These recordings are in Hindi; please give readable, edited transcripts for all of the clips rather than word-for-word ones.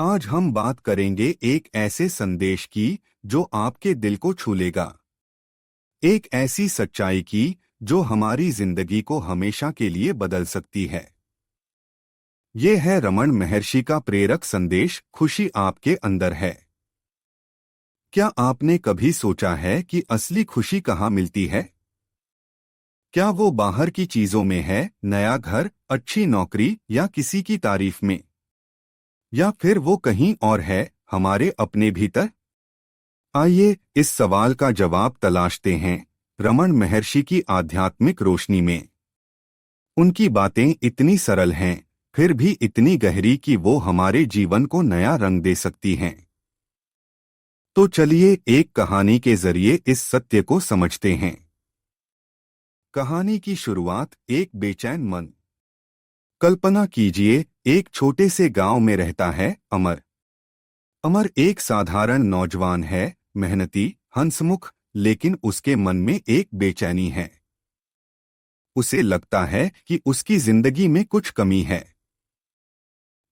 आज हम बात करेंगे एक ऐसे संदेश की जो आपके दिल को छू लेगा। एक ऐसी सच्चाई की जो हमारी जिंदगी को हमेशा के लिए बदल सकती है। ये है रमन महर्षि का प्रेरक संदेश, खुशी आपके अंदर है। क्या आपने कभी सोचा है कि असली खुशी कहाँ मिलती है? क्या वो बाहर की चीजों में है, नया घर, अच्छी नौकरी या किसी की तारीफ में? या फिर वो कहीं और है, हमारे अपने भीतर? आइए इस सवाल का जवाब तलाशते हैं रमन महर्षि की आध्यात्मिक रोशनी में। उनकी बातें इतनी सरल हैं, फिर भी इतनी गहरी कि वो हमारे जीवन को नया रंग दे सकती हैं। तो चलिए एक कहानी के जरिए इस सत्य को समझते हैं। कहानी की शुरुआत एक बेचैन मन। कल्पना कीजिए, एक छोटे से गांव में रहता है अमर। अमर एक साधारण नौजवान है, मेहनती, हंसमुख, लेकिन उसके मन में एक बेचैनी है। उसे लगता है कि उसकी जिंदगी में कुछ कमी है।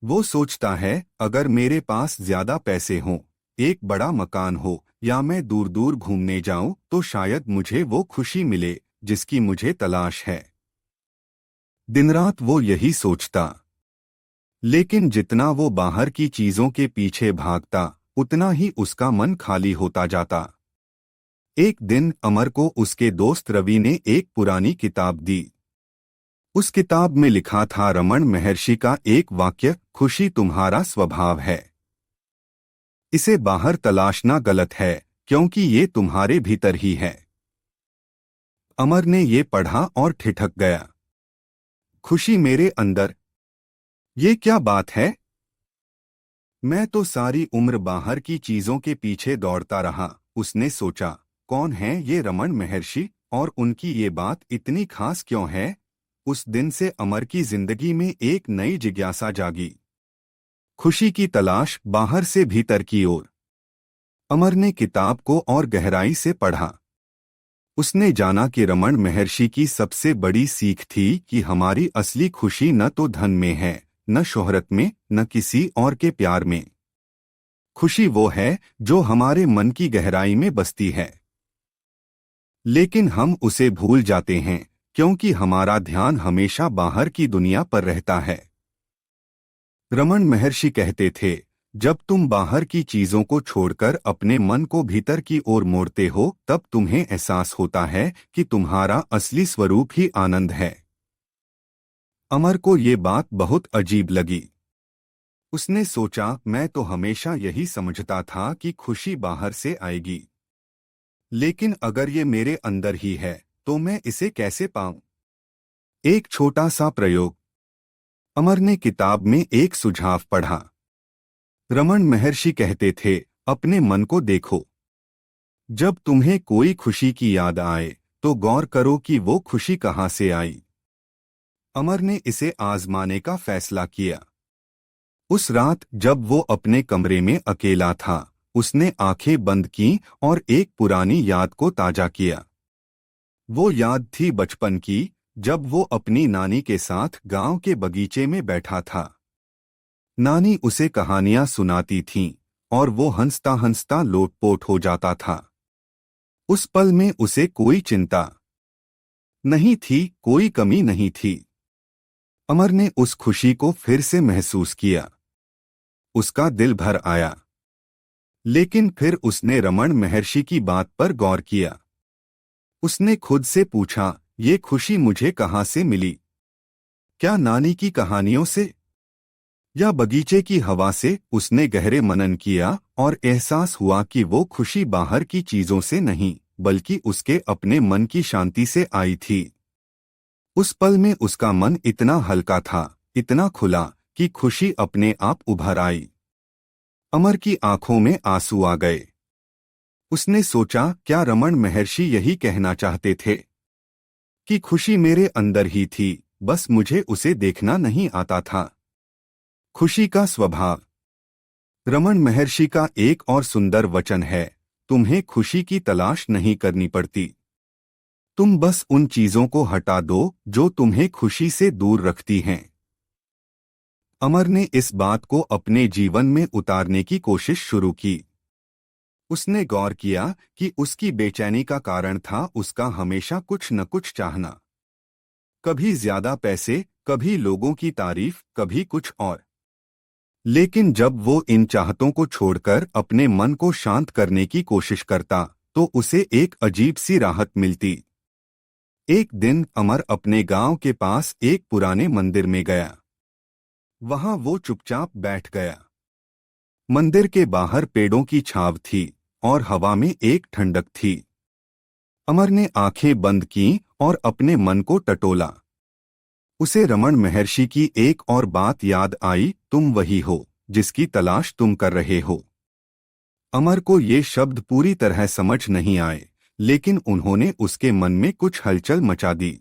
वो सोचता है, अगर मेरे पास ज्यादा पैसे हों, एक बड़ा मकान हो या मैं दूर दूर घूमने जाऊं तो शायद मुझे वो खुशी मिले जिसकी मुझे तलाश है। दिन रात वो यही सोचता। लेकिन जितना वो बाहर की चीजों के पीछे भागता, उतना ही उसका मन खाली होता जाता। एक दिन अमर को उसके दोस्त रवि ने एक पुरानी किताब दी। उस किताब में लिखा था रमन महर्षि का एक वाक्य, खुशी तुम्हारा स्वभाव है। इसे बाहर तलाशना गलत है, क्योंकि ये तुम्हारे भीतर ही है। अमर ने ये पढ़ा और ठिठक गया। खुशी मेरे अंदर? ये क्या बात है? मैं तो सारी उम्र बाहर की चीजों के पीछे दौड़ता रहा। उसने सोचा, कौन है ये रमन महर्षि और उनकी ये बात इतनी खास क्यों है? उस दिन से अमर की जिंदगी में एक नई जिज्ञासा जागी। खुशी की तलाश बाहर से भीतर की ओर। अमर ने किताब को और गहराई से पढ़ा। उसने जाना कि रमन महर्षि की सबसे बड़ी सीख थी कि हमारी असली खुशी न तो धन में है, न शोहरत में, न किसी और के प्यार में। खुशी वो है जो हमारे मन की गहराई में बसती है। लेकिन हम उसे भूल जाते हैं, क्योंकि हमारा ध्यान हमेशा बाहर की दुनिया पर रहता है। रमन महर्षि कहते थे, जब तुम बाहर की चीजों को छोड़कर अपने मन को भीतर की ओर मोड़ते हो, तब तुम्हें एहसास होता है कि तुम्हारा असली स्वरूप ही आनंद है। अमर को ये बात बहुत अजीब लगी। उसने सोचा, मैं तो हमेशा यही समझता था कि खुशी बाहर से आएगी। लेकिन अगर ये मेरे अंदर ही है, तो मैं इसे कैसे पाऊं? एक छोटा सा प्रयोग। अमर ने किताब में एक सुझाव पढ़ा। रमन महर्षि कहते थे, अपने मन को देखो। जब तुम्हें कोई खुशी की याद आए, तो गौर करो कि वो खुशी कहाँ से आई। अमर ने इसे आजमाने का फैसला किया। उस रात जब वो अपने कमरे में अकेला था, उसने आंखें बंद की और एक पुरानी याद को ताजा किया। वो याद थी बचपन की, जब वो अपनी नानी के साथ गांव के बगीचे में बैठा था। नानी उसे कहानियां सुनाती थीं, और वो हंसता हंसता लोटपोट हो जाता था। उस पल में उसे कोई चिंता नहीं थी, कोई कमी नहीं थी। अमर ने उस खुशी को फिर से महसूस किया। उसका दिल भर आया। लेकिन फिर उसने रमन महर्षि की बात पर गौर किया। उसने खुद से पूछा, ये खुशी मुझे कहाँ से मिली? क्या नानी की कहानियों से, या बगीचे की हवा से? उसने गहरे मनन किया और एहसास हुआ कि वो खुशी बाहर की चीजों से नहीं, बल्कि उसके अपने मन की शांति से आई थी। उस पल में उसका मन इतना हल्का था, इतना खुला, कि खुशी अपने आप उभर आई। अमर की आंखों में आंसू आ गए। उसने सोचा, क्या रमन महर्षि यही कहना चाहते थे कि खुशी मेरे अंदर ही थी, बस मुझे उसे देखना नहीं आता था। खुशी का स्वभाव। रमन महर्षि का एक और सुंदर वचन है, तुम्हें खुशी की तलाश नहीं करनी पड़ती। तुम बस उन चीजों को हटा दो जो तुम्हें खुशी से दूर रखती हैं। अमर ने इस बात को अपने जीवन में उतारने की कोशिश शुरू की। उसने गौर किया कि उसकी बेचैनी का कारण था उसका हमेशा कुछ न कुछ चाहना। कभी ज्यादा पैसे, कभी लोगों की तारीफ, कभी कुछ और। लेकिन जब वो इन चाहतों को छोड़कर अपने मन को शांत करने की कोशिश करता तो उसे एक अजीब सी राहत मिलती। एक दिन अमर अपने गांव के पास एक पुराने मंदिर में गया। वहां वो चुपचाप बैठ गया। मंदिर के बाहर पेड़ों की छांव थी और हवा में एक ठंडक थी। अमर ने आंखें बंद की और अपने मन को टटोला। उसे रमन महर्षि की एक और बात याद आई, तुम वही हो जिसकी तलाश तुम कर रहे हो। अमर को ये शब्द पूरी तरह समझ नहीं आए, लेकिन उन्होंने उसके मन में कुछ हलचल मचा दी।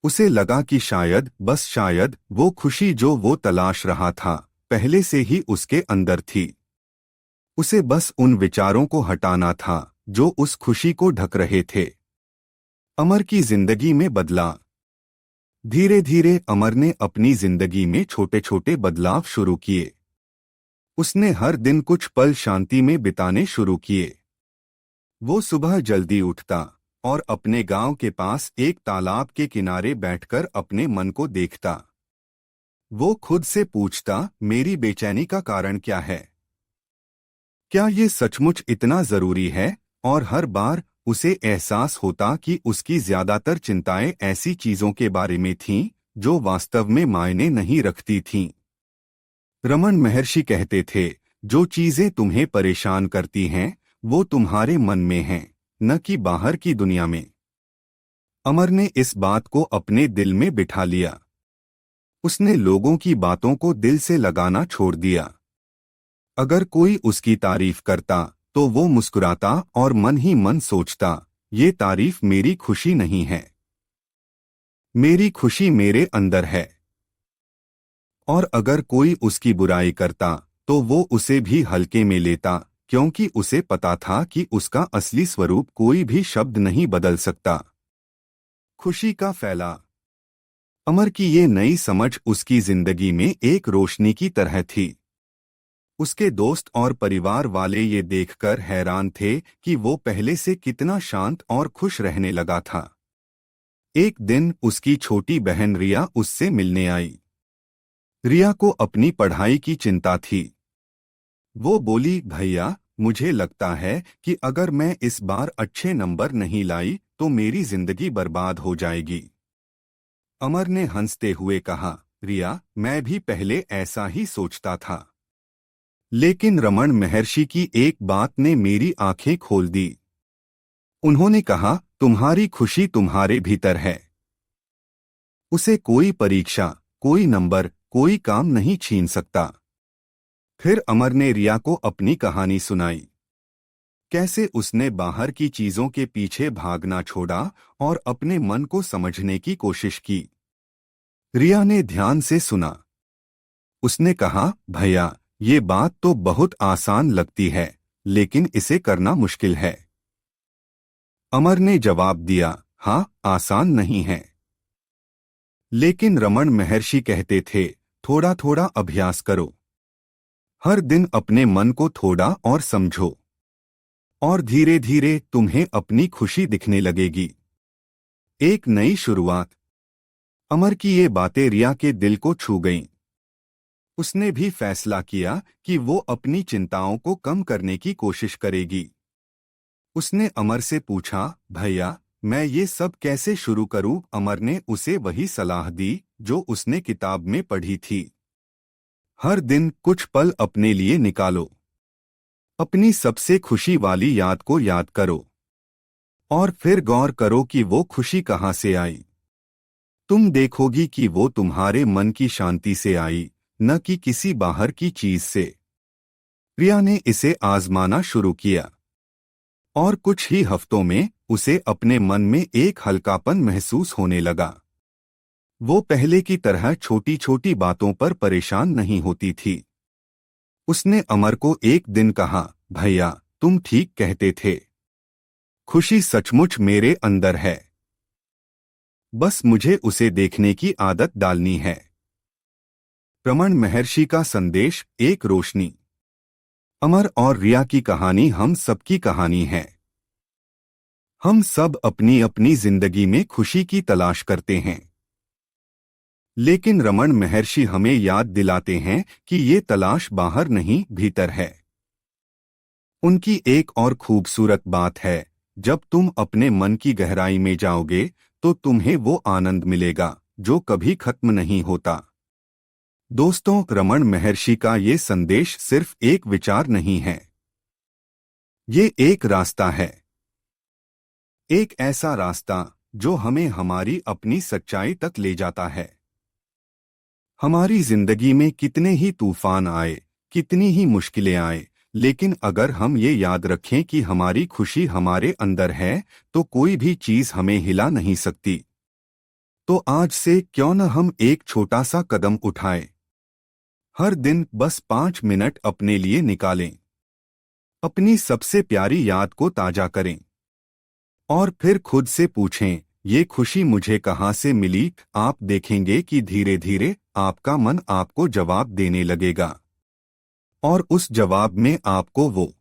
उसे लगा कि शायद, बस शायद, वो खुशी जो वो तलाश रहा था पहले से ही उसके अंदर थी। उसे बस उन विचारों को हटाना था जो उस खुशी को ढक रहे थे। अमर की जिंदगी में बदला। धीरे धीरे अमर ने अपनी जिंदगी में छोटे छोटे बदलाव शुरू किए। उसने हर दिन कुछ पल शांति में बिताने शुरू किए। वो सुबह जल्दी उठता और अपने गांव के पास एक तालाब के किनारे बैठकर अपने मन को देखता। वो खुद से पूछता, मेरी बेचैनी का कारण क्या है? क्या ये सचमुच इतना जरूरी है? और हर बार उसे एहसास होता कि उसकी ज्यादातर चिंताएं ऐसी चीजों के बारे में थीं जो वास्तव में मायने नहीं रखती थीं। रमन महर्षि कहते थे, जो चीजें तुम्हें परेशान करती हैं वो तुम्हारे मन में हैं, न कि बाहर की दुनिया में। अमर ने इस बात को अपने दिल में बिठा लिया। उसने लोगों की बातों को दिल से लगाना छोड़ दिया। अगर कोई उसकी तारीफ करता तो वो मुस्कुराता और मन ही मन सोचता, ये तारीफ मेरी खुशी नहीं है, मेरी खुशी मेरे अंदर है। और अगर कोई उसकी बुराई करता तो वो उसे भी हल्के में लेता, क्योंकि उसे पता था कि उसका असली स्वरूप कोई भी शब्द नहीं बदल सकता। खुशी का फैला। अमर की ये नई समझ उसकी जिंदगी में एक रोशनी की तरह थी। उसके दोस्त और परिवार वाले ये देखकर हैरान थे कि वो पहले से कितना शांत और खुश रहने लगा था। एक दिन उसकी छोटी बहन रिया उससे मिलने आई। रिया को अपनी पढ़ाई की चिंता थी। वो बोली, भैया, मुझे लगता है कि अगर मैं इस बार अच्छे नंबर नहीं लाई तो मेरी जिंदगी बर्बाद हो जाएगी। अमर ने हंसते हुए कहा, रिया, मैं भी पहले ऐसा ही सोचता था, लेकिन रमन महर्षि की एक बात ने मेरी आंखें खोल दी। उन्होंने कहा, तुम्हारी खुशी तुम्हारे भीतर है। उसे कोई परीक्षा, कोई नंबर, कोई काम नहीं छीन सकता। फिर अमर ने रिया को अपनी कहानी सुनाई। कैसे उसने बाहर की चीजों के पीछे भागना छोड़ा और अपने मन को समझने की कोशिश की। रिया ने ध्यान से सुना। उसने कहा, भैया, ये बात तो बहुत आसान लगती है, लेकिन इसे करना मुश्किल है। अमर ने जवाब दिया, हाँ, आसान नहीं है। लेकिन रमन महर्षि कहते थे, थोड़ा थोड़ा अभ्यास करो। हर दिन अपने मन को थोड़ा और समझो, और धीरे धीरे तुम्हें अपनी खुशी दिखने लगेगी। एक नई शुरुआत। अमर की ये बातें रिया के दिल को छू गईं। उसने भी फैसला किया कि वो अपनी चिंताओं को कम करने की कोशिश करेगी। उसने अमर से पूछा, भैया, मैं ये सब कैसे शुरू करूं? अमर ने उसे वही सलाह दी जो उसने किताब में पढ़ी थी। हर दिन कुछ पल अपने लिए निकालो। अपनी सबसे खुशी वाली याद को याद करो और फिर गौर करो कि वो खुशी कहाँ से आई। तुम देखोगी कि वो तुम्हारे मन की शांति से आई, न कि किसी बाहर की चीज से। प्रिया ने इसे आजमाना शुरू किया और कुछ ही हफ्तों में उसे अपने मन में एक हल्कापन महसूस होने लगा। वो पहले की तरह छोटी छोटी बातों पर परेशान नहीं होती थी। उसने अमर को एक दिन कहा, भैया, तुम ठीक कहते थे, खुशी सचमुच मेरे अंदर है, बस मुझे उसे देखने की आदत डालनी है। रमन महर्षि का संदेश, एक रोशनी। अमर और रिया की कहानी हम सबकी कहानी है। हम सब अपनी अपनी जिंदगी में खुशी की तलाश करते हैं, लेकिन रमन महर्षि हमें याद दिलाते हैं कि ये तलाश बाहर नहीं, भीतर है। उनकी एक और खूबसूरत बात है, जब तुम अपने मन की गहराई में जाओगे तो तुम्हें वो आनंद मिलेगा जो कभी खत्म नहीं होता। दोस्तों, रमन महर्षि का ये संदेश सिर्फ एक विचार नहीं है, ये एक रास्ता है। एक ऐसा रास्ता जो हमें हमारी अपनी सच्चाई तक ले जाता है। हमारी जिंदगी में कितने ही तूफान आए, कितनी ही मुश्किलें आए, लेकिन अगर हम ये याद रखें कि हमारी खुशी हमारे अंदर है, तो कोई भी चीज हमें हिला नहीं सकती। तो आज से क्यों न हम एक छोटा सा कदम उठाएं। हर दिन बस 5 मिनट अपने लिए निकालें, अपनी सबसे प्यारी याद को ताजा करें और फिर खुद से पूछें, ये खुशी मुझे कहाँ से मिली। आप देखेंगे कि धीरे धीरे आपका मन आपको जवाब देने लगेगा, और उस जवाब में आपको वो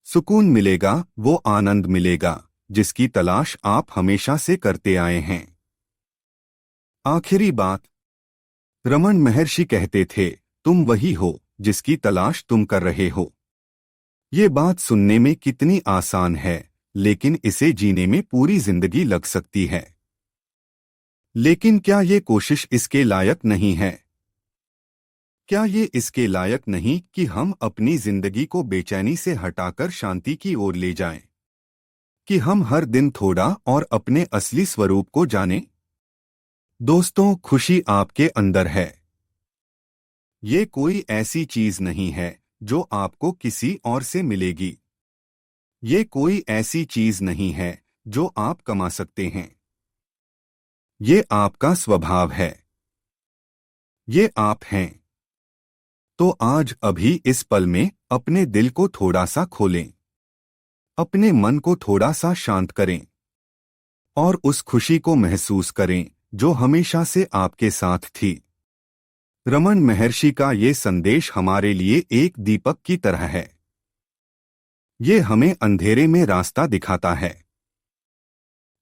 सुकून मिलेगा, वो आनंद मिलेगा जिसकी तलाश आप हमेशा से करते आए हैं। आखिरी बात, रमन महर्षि कहते थे, तुम वही हो जिसकी तलाश तुम कर रहे हो। ये बात सुनने में कितनी आसान है, लेकिन इसे जीने में पूरी जिंदगी लग सकती है। लेकिन क्या ये कोशिश इसके लायक नहीं है? क्या ये इसके लायक नहीं कि हम अपनी जिंदगी को बेचैनी से हटाकर शांति की ओर ले जाएं? कि हम हर दिन थोड़ा और अपने असली स्वरूप को जानें? दोस्तों, खुशी आपके अंदर है। ये कोई ऐसी चीज नहीं है जो आपको किसी और से मिलेगी। ये कोई ऐसी चीज नहीं है जो आप कमा सकते हैं। ये आपका स्वभाव है। ये आप हैं। तो आज अभी इस पल में अपने दिल को थोड़ा सा खोलें, अपने मन को थोड़ा सा शांत करें और उस खुशी को महसूस करें जो हमेशा से आपके साथ थी। रमन महर्षि का ये संदेश हमारे लिए एक दीपक की तरह है। ये हमें अंधेरे में रास्ता दिखाता है।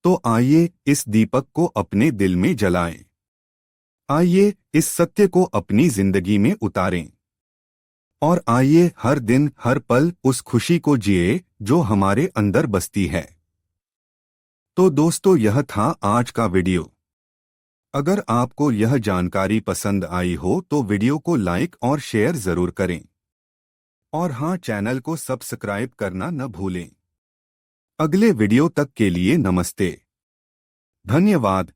तो आइए इस दीपक को अपने दिल में जलाएं। आइए इस सत्य को अपनी जिंदगी में उतारें। और आइए हर दिन हर पल उस खुशी को जिए जो हमारे अंदर बसती है। तो दोस्तों, यह था आज का वीडियो। अगर आपको यह जानकारी पसंद आई हो तो वीडियो को लाइक और शेयर जरूर करें। और हाँ, चैनल को सब्सक्राइब करना न भूलें। अगले वीडियो तक के लिए नमस्ते। धन्यवाद।